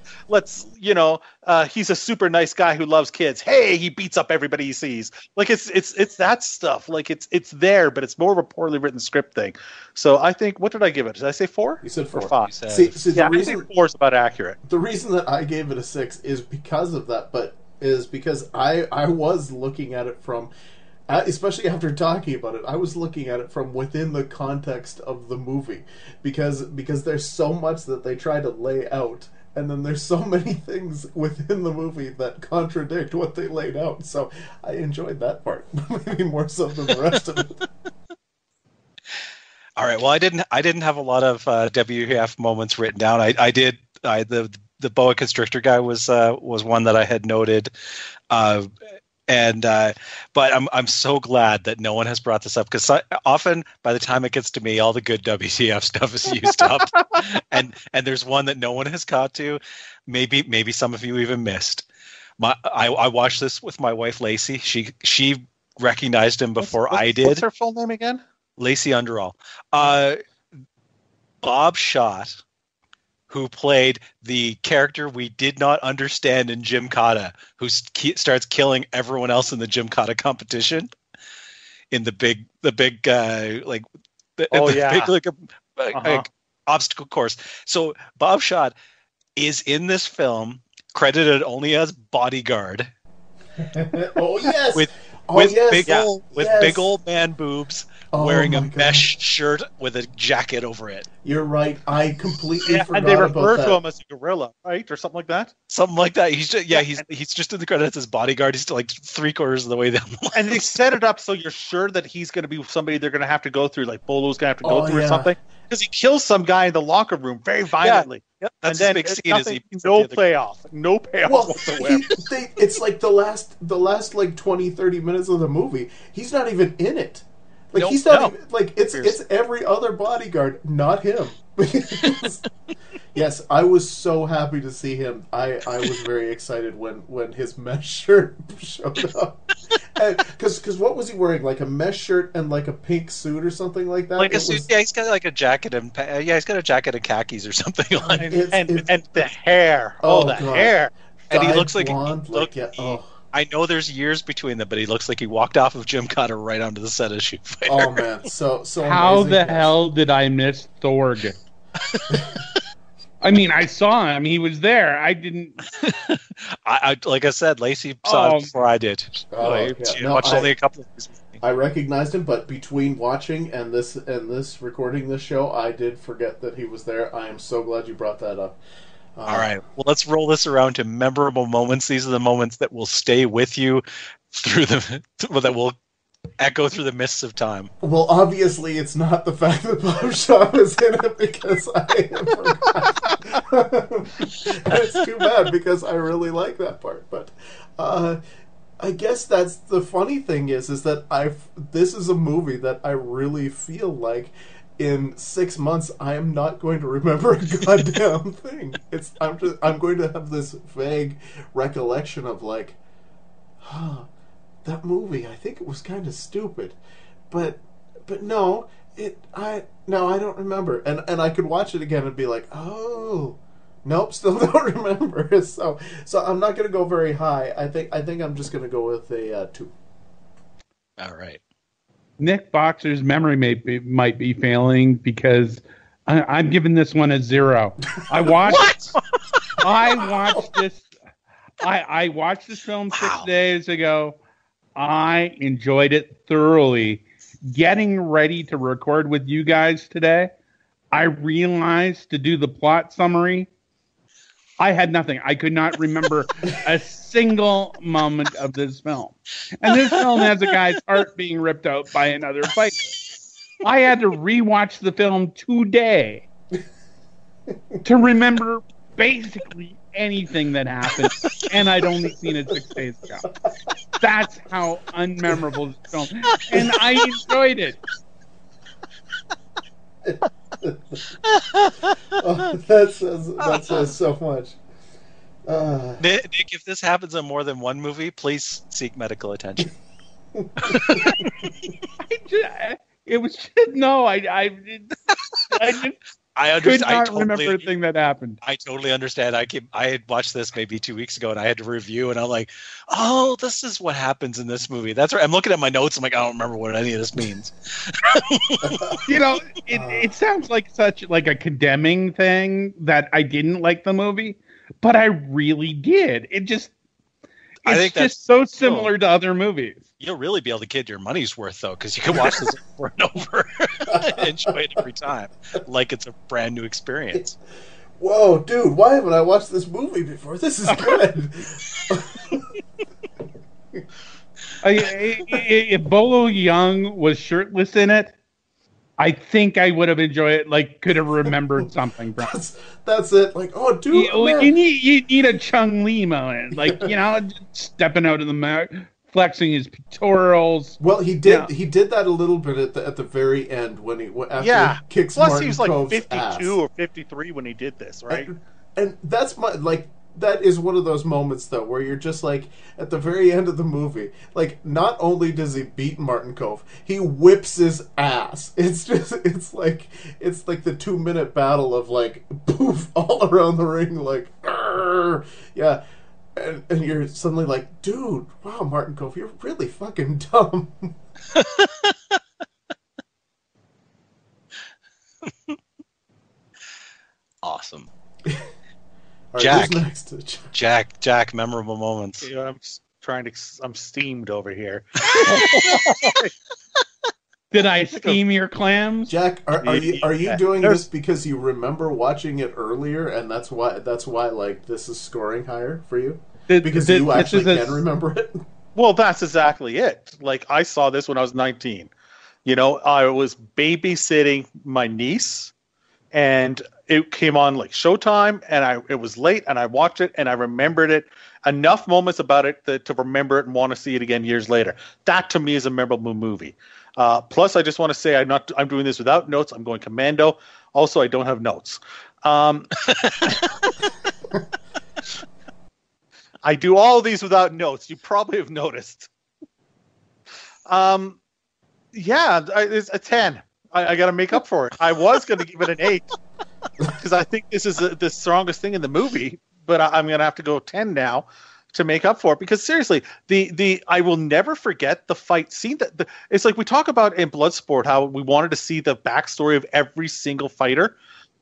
S3: he's a super nice guy who loves kids. Hey, he beats up everybody he sees. Like it's that stuff. Like it's there, but it's more of a poorly written script thing. So I think, what did I give it? Did I say 4?
S1: You said 4.
S3: Or 5.
S1: See,
S3: yeah, I think 4 is about accurate.
S1: The reason that I gave it a 6 is because of that, but is because I was looking at it from, especially after talking about it, I was looking at it from within the context of the movie, because there's so much that they try to lay out, and then there's so many things within the movie that contradict what they laid out. So I enjoyed that part, maybe more so than the rest of it.
S2: All right. Well, I didn't have a lot of WF moments written down. The boa constrictor guy was one that I had noted, but I'm so glad that no one has brought this up, because often by the time it gets to me, all the good WTF stuff is used up, and there's one that no one has caught to. Maybe some of you even missed. I watched this with my wife Lacey. She recognized him before I did.
S3: What's her full name again?
S2: Lacey Underall. Bob Schott, who played the character we did not understand in Gymkata, who starts killing everyone else in the Gymkata competition in the big obstacle course. So Bob Schott is in this film credited only as bodyguard.
S1: Oh yes,
S2: with big old man boobs. Wearing a mesh shirt with a jacket over it.
S1: You're right. I completely forgot about that.
S3: And they refer to him as a gorilla, right, or something like that.
S2: Something like that. He's just in the credits as bodyguard. He's like 3/4 of the way down the line.
S3: And they set it up so you're sure that he's going to be somebody they're going to have to go through, like Bolo's going to have to go through or something, because he kills some guy in the locker room very violently.
S2: Yeah. Yep. That's
S3: and then
S2: big scene.
S3: No payoff whatsoever.
S1: It's like the last like 20-30 minutes of the movie. He's not even in it. Like he's not even, like it's every other bodyguard, not him. Yes, I was so happy to see him. I was very excited when his mesh shirt showed up. Because what was he wearing? Like a mesh shirt and like a pink suit or something like that.
S2: Like a suit. Yeah, he's got like a jacket and he's got a jacket and khakis or something like.
S3: And the hair. The hair.
S2: And he looks like
S1: blonde,
S2: I know there's years between them, but he looks like he walked off of Gymkata right onto the set of Shootfighter.
S1: Oh man, so
S4: how
S1: amazing.
S4: The hell did I miss Thorg? I mean, I saw him; he was there. I didn't.
S2: I like I said, Lacey saw it before I did. Watched only a couple of these.
S1: I recognized him, but between watching and this recording this show, I did forget that he was there. I am so glad you brought that up.
S2: All right. Well, let's roll this around to memorable moments. These are the moments that will stay with you through that will echo through the mists of time.
S1: Well, obviously, it's not the fact that Bob Shaw is in it because I forgot. And it's too bad because I really like that part. But I guess that's the funny thing is that this is a movie that I really feel like in 6 months I am not going to remember a goddamn thing. I'm going to have this vague recollection of like, that movie, I think it was kind of stupid, but no, I don't remember, and I could watch it again and be like, oh, nope, still don't remember. So I'm not going to go very high. I think I'm just going to go with a 2.
S2: All right.
S4: Nick Boxer's memory might be failing because I'm giving this one a 0. I watched.
S2: What?
S4: I watched this. I watched this film 6 days ago. I enjoyed it thoroughly. Getting ready to record with you guys today, I realized to do the plot summary, I had nothing. I could not remember a single moment of this film. And this film has a guy's heart being ripped out by another fighter. I had to rewatch the film today to remember basically anything that happened, and I'd only seen it 6 days ago. That's how unmemorable this film is. And I enjoyed it.
S1: That says so much.
S2: Nick, if this happens in more than one movie, please seek medical attention.
S4: It was just, no, I could not remember a thing that happened.
S2: I totally understand. I had watched this maybe 2 weeks ago, and I had to review, and I'm like, oh, this is what happens in this movie. That's right. I'm looking at my notes. I'm like, I don't remember what any of this means.
S4: It sounds like such like a condemning thing that I didn't like the movie, but I really did. It's just so similar to other movies.
S2: You'll really be able to get your money's worth, though, because you can watch this over and over and enjoy it every time, like it's a brand new experience.
S1: Whoa, dude, why haven't I watched this movie before? This is good.
S4: If Bolo Young was shirtless in it, I think I would have enjoyed it, like, could have remembered something from it.
S1: That's it. Like, oh, dude,
S4: you need a Chung Li moment. Like, stepping out of the mouth, flexing his pectorals.
S1: Well, he did that a little bit at the very end when he kicks
S3: Plus,
S1: Martin
S3: he was like
S1: Cove's
S3: 52
S1: ass.
S3: or 53 when he did this, right?
S1: And that's that is one of those moments, though, where you're just like, at the very end of the movie, like, not only does he beat Martin Cove, he whips his ass. It's like the 2-minute battle of, like, poof, all around the ring, like, argh, yeah. And you're suddenly like, dude, wow, Martin Cove, you're really fucking dumb.
S2: Awesome.
S1: Right,
S2: Jack.
S1: who's next?
S2: Jack, memorable moments.
S3: I'm steamed over here.
S4: Did I steam your clams?
S1: Jack, are you doing this because you remember watching it earlier, and that's why like this is scoring higher for you? Because you actually can remember it?
S3: Well, that's exactly it. Like, I saw this when I was 19. I was babysitting my niece, and it came on like Showtime, and it was late, and I watched it, and I remembered it. Enough moments about it to remember it and want to see it again years later. That to me is a memorable movie. Plus, I just want to say I'm doing this without notes. I'm going commando. Also, I don't have notes. I do all of these without notes. You probably have noticed. It's a 10. I got to make up for it. I was going to give it an 8 because I think this is the strongest thing in the movie, but I'm going to have to go 10 now to make up for it, because seriously, I will never forget the fight scene. It's like we talk about in Bloodsport how we wanted to see the backstory of every single fighter.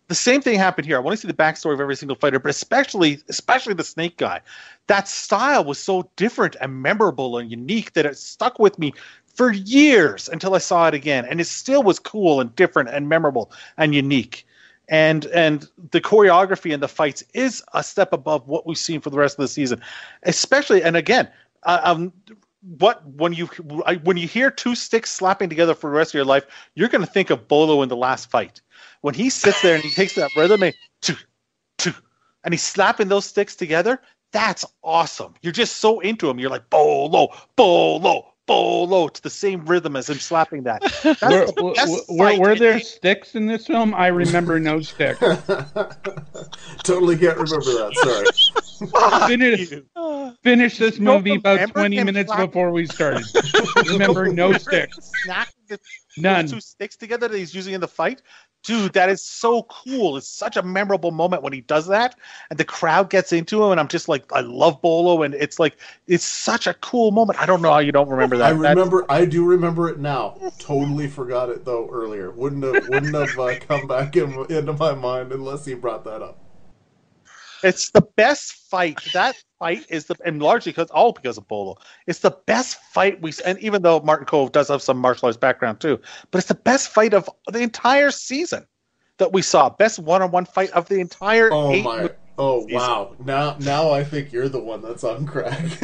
S3: The same thing happened here. I want to see the backstory of every single fighter, but especially the Snake guy. That style was so different and memorable and unique that it stuck with me for years until I saw it again, and it still was cool and different and memorable and unique. And the choreography and the fights is a step above what we've seen for the rest of the season, especially. And again, when you hear two sticks slapping together for the rest of your life, you're going to think of Bolo in the last fight. When he sits there and he takes that rhythm and he's slapping those sticks together, that's awesome. You're just so into him. You're like, Bolo, Bolo, Bolo. It's the same rhythm as him slapping that.
S4: Were there sticks in this film? I remember no sticks.
S1: Totally can't remember that. Sorry.
S4: Finish this movie about 20 minutes before we started. Remember no sticks. None.
S3: Two sticks together that he's using in the fight. Dude, that is so cool. It's such a memorable moment when he does that, and the crowd gets into him, and I'm just like, I love Bolo, and it's such a cool moment. I don't know how you don't remember that.
S1: I do remember it now. Totally forgot it though earlier. Wouldn't have come back into my mind unless he brought that up.
S3: It's the best fight. That fight is and largely because of Bolo. It's the best fight and even though Martin Cove does have some martial arts background too, but it's the best fight of the entire season that we saw. Best one-on-one fight of the entire season.
S1: Wow. Now I think you're the one that's on crack.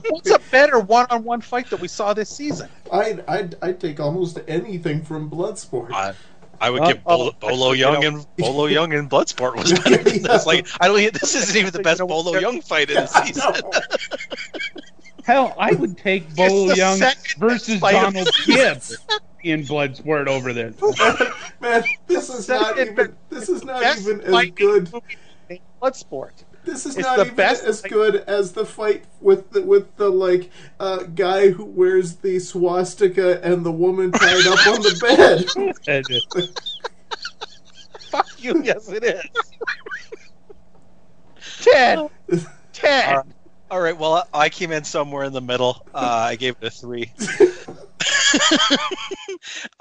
S3: What's a better one-on-one fight that we saw this season?
S1: I'd take almost anything from Bloodsport.
S2: I would give Bolo Young and Bloodsport was better than this. Like, this isn't even the best Bolo Young fight in the season.
S4: Hell, I would take Bolo Young versus Donald Gibb in Bloodsport over this.
S1: Man, this is not even as good.
S3: Bloodsport.
S1: This is not even as good as the fight with the guy who wears the swastika and the woman tied up on the bed.
S3: Fuck you, yes it is. 10.
S2: All right, well, I came in somewhere in the middle. I gave it a 3.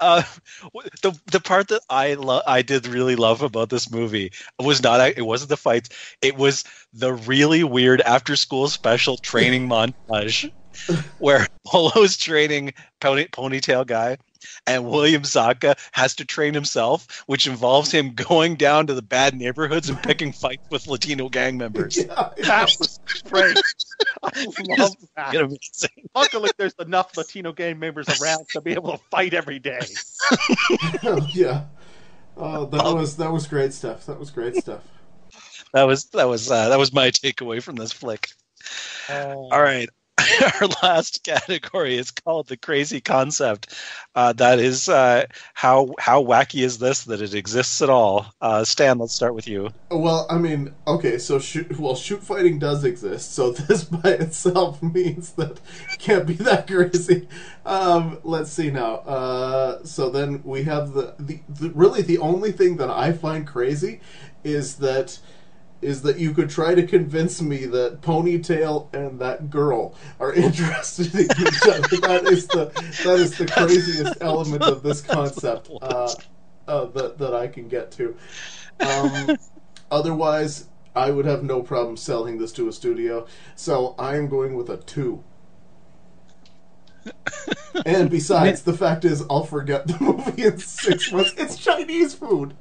S2: The part that I did really love about this movie wasn't the fights. It was the really weird after school special training montage where Polo's training ponytail guy and William Zaka has to train himself, which involves him going down to the bad neighborhoods and picking fights with Latino gang members.
S3: Yeah, that was great. I love that.
S2: Amazing.
S3: Luckily, there's enough Latino gang members around to be able to fight every day.
S1: Yeah. That was great stuff. That was great stuff.
S2: That was my takeaway from this flick. All right. Our last category is called the crazy concept. That is how wacky is this that it exists at all? Stan, let's start with you.
S1: Well, I mean, okay, so shoot fighting does exist, so this by itself means that it can't be that crazy. Let's see now. So then we have the only thing that I find crazy is that you could try to convince me that Ponytail and that girl are interested in each other. That is the craziest element of this concept that I can get to. Otherwise, I would have no problem selling this to a studio. So I am going with a 2. And besides, the fact is, I'll forget the movie in 6 months. It's Chinese food.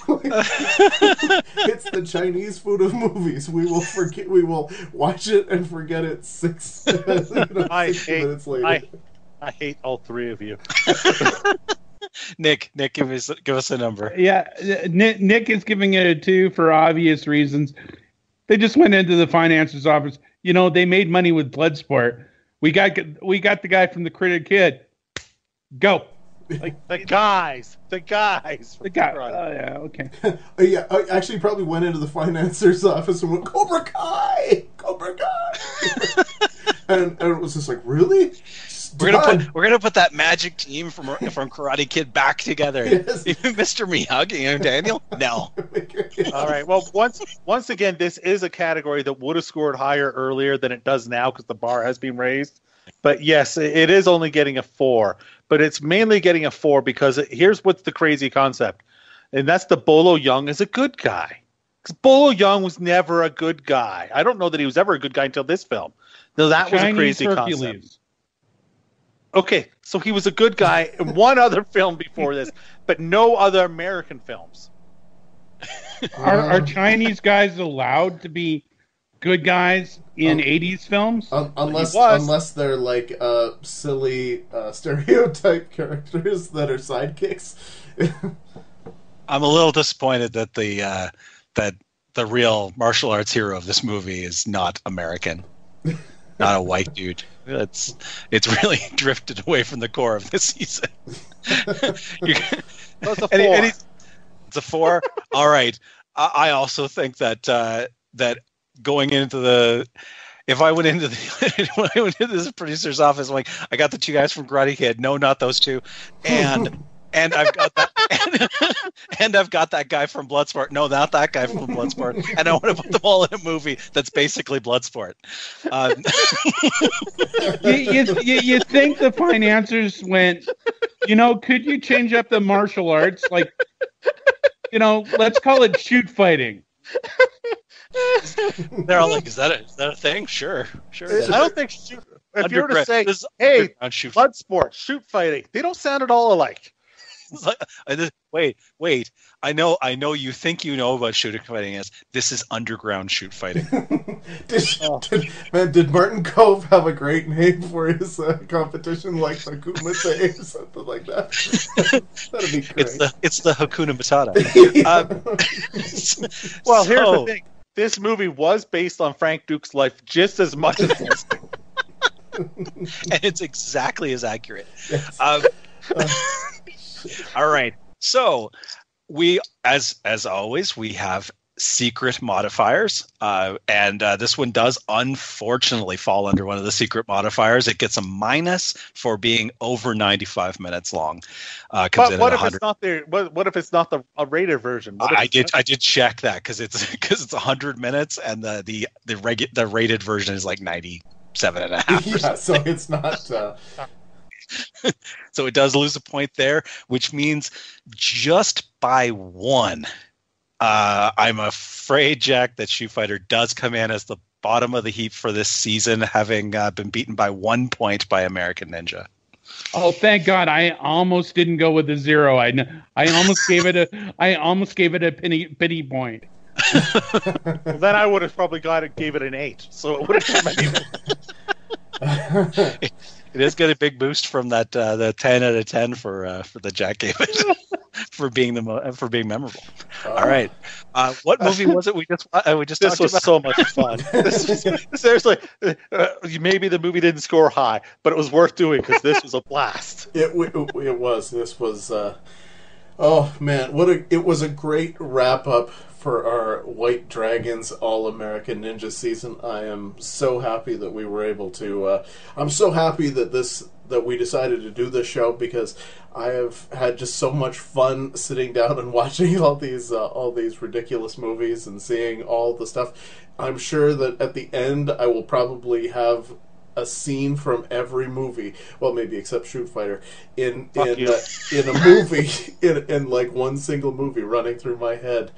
S1: It's the Chinese food of movies. We will forget. We will watch it and forget it 6 minutes later.
S3: I hate all three of you.
S2: Nick, give us a number.
S4: Yeah, Nick is giving it a 2 for obvious reasons. They just went into the financer's office. They made money with Bloodsport. We got the guy from the Critter Kid. Go.
S3: The guys.
S4: The guy. Yeah, okay.
S1: Yeah, I actually probably went into the financer's office and went, Cobra Kai! and it was just like, really?
S2: We're gonna put that magic team from Karate Kid back together.
S1: Yes.
S2: Mr. Miyagi and Daniel? No.
S3: All right. Well, once again, this is a category that would have scored higher earlier than it does now because the bar has been raised. But yes, it is only getting a 4. But it's mainly getting a 4 because here's what's the crazy concept, and that's the Bolo Young is a good guy. Because Bolo Young was never a good guy. I don't know that he was ever a good guy until this film. No, that was a crazy concept. Okay, so he was a good guy in one other film before this, but no other American films.
S4: Are Chinese guys allowed to be good guys in 80s films.
S1: Unless they're like silly stereotype characters that are sidekicks.
S2: I'm a little disappointed that the real martial arts hero of this movie is not American, not a white dude. It's really drifted away from the core of this season.
S3: That's a 4.
S2: It's a 4. All right. I also think that that going into if I went into when I went into this producer's office, I'm like, I got the 2 guys from Karate Kid. No, not those 2. And I've got that, and I've got that guy from Bloodsport. No, not that guy from Bloodsport. And I want to put them all in a movie that's basically Bloodsport.
S4: You think the financiers went, could you change up the martial arts? Like, let's call it shoot fighting.
S2: They're all like, is that a thing? Sure.
S3: I don't think if you were to say, hey, Bloodsport, shoot fighting, they don't sound at all alike.
S2: Wait. I know you think you know about shooting fighting. This is underground shoot fighting.
S1: Did Martin Cove have a great name for his competition, like Hakuna or something like that? That'd be great.
S2: It's the Hakuna Matata.
S3: Well, here's the thing. This movie was based on Frank Duke's life just as much as this.
S2: And it's exactly as accurate.
S1: Yes.
S2: All right. So we, as always, we have secret modifiers, and this one does unfortunately fall under one of the secret modifiers. It gets a minus for being over 95 minutes long.
S3: But what if it's not what if it's not a rated version?
S2: I did check that because it's 100 minutes, and the rated version is like 97.5.
S1: Yeah, so it's not.
S2: So it does lose a point there, which means just by 1. I'm afraid, Jack, that Shootfighter does come in as the bottom of the heap for this season, having been beaten by 1 point by American Ninja.
S4: Oh, thank God! I almost didn't go with a 0. I almost gave it a pity point.
S3: Well, then I would have probably gave it an 8. So it would have come in.
S2: It is getting a big boost from that the 10 out of 10 for the Jack gave it for being memorable. All right, what movie was it we just
S3: this
S2: talked
S3: was
S2: about?
S3: So much fun. Seriously, maybe the movie didn't score high, but it was worth doing because this was a blast.
S1: It was. This was. Oh man, it was a great wrap up for our White Dragons All-American Ninja season. I am so happy that we were able to. I'm so happy that we decided to do this show because I have had just so much fun sitting down and watching all these ridiculous movies and seeing all the stuff. I'm sure that at the end I will probably have a scene from every movie, well, maybe except Shootfighter, in a movie, in like one single movie running through my head.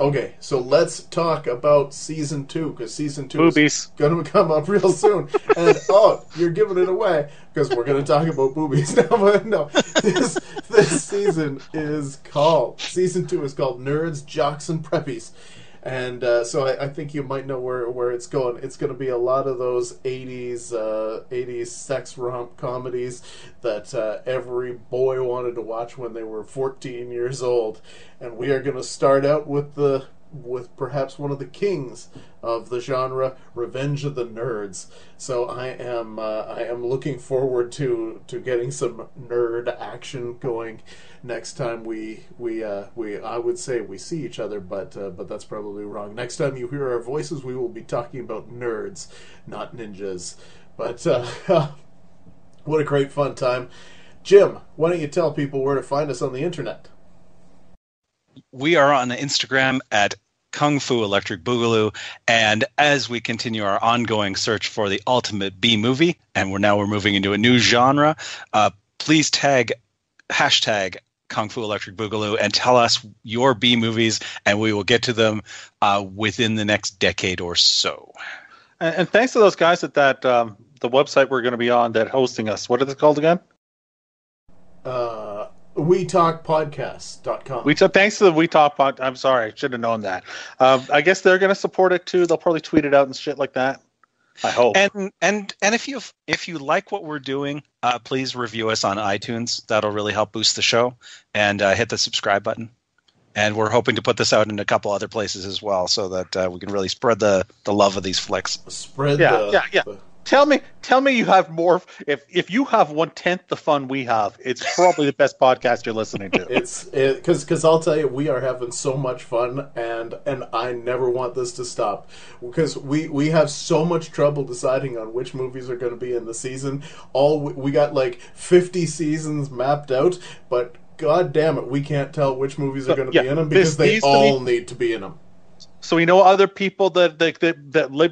S1: Okay, so let's talk about season 2, because season 2 is going to come up real soon. And you're giving it away because we're going to talk about boobies now. But no, this season season 2 is called Nerds, Jocks, and Preppies. And so I think you might know where it's going. It's going to be a lot of those 80s sex romp comedies that every boy wanted to watch when they were 14 years old. And we are going to start out with perhaps one of the kings of the genre, Revenge of the Nerds. So I am looking forward to getting some nerd action going next time I would say we see each other, but that's probably wrong. Next time you hear our voices, we will be talking about nerds, not ninjas. But what a great fun time. Jim, why don't you tell people where to find us on the internet?
S2: We are on Instagram at Kung Fu Electric Boogaloo, and as we continue our ongoing search for the ultimate B movie, and we're moving into a new genre, please hashtag Kung Fu Electric Boogaloo and tell us your B movies, and we will get to them within the next decade or so.
S3: And thanks to those guys at that the website we're going to be on that hosting us. What is it called again?
S1: WeTalkPodcast.com.
S3: Thanks to the We Talk Pod. I'm sorry, I should have known that. I guess they're going to support it too. They'll probably tweet it out and shit like that. I hope.
S2: And if you like what we're doing, please review us on iTunes. That'll really help boost the show. And hit the subscribe button. And we're hoping to put this out in a couple other places as well, so that we can really spread the love of these flicks.
S3: Tell me you have more. If you have 1/10 the fun we have, it's probably the best podcast you're listening to.
S1: Because I'll tell you, we are having so much fun, and I never want this to stop, because we have so much trouble deciding on which movies are going to be in the season. We got like 50 seasons mapped out, but God damn it, we can't tell which movies are going to be in them, because they all need to be in them.
S3: So we know other people that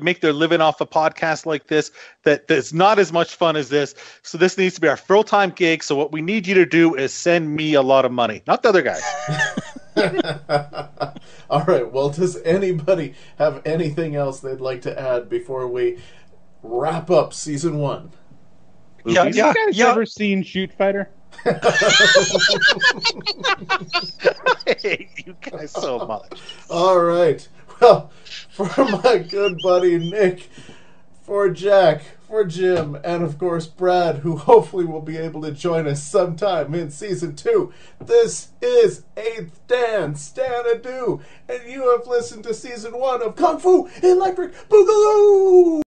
S3: make their living off a podcast like this, that's not as much fun as this. So this needs to be our full-time gig. So what we need you to do is send me a lot of money, not the other guy.
S1: All right. Well, does anybody have anything else they'd like to add before we wrap up season 1?
S4: Have you guys ever seen Shootfighter?
S3: I hate you guys so much.
S1: All right. Well, for my good buddy Nick, for Jack, for Jim, and of course Brad, who hopefully will be able to join us sometime in season 2, this is 8th Dan Stanadu, and you have listened to season 1 of Kung Fu Electric Boogaloo!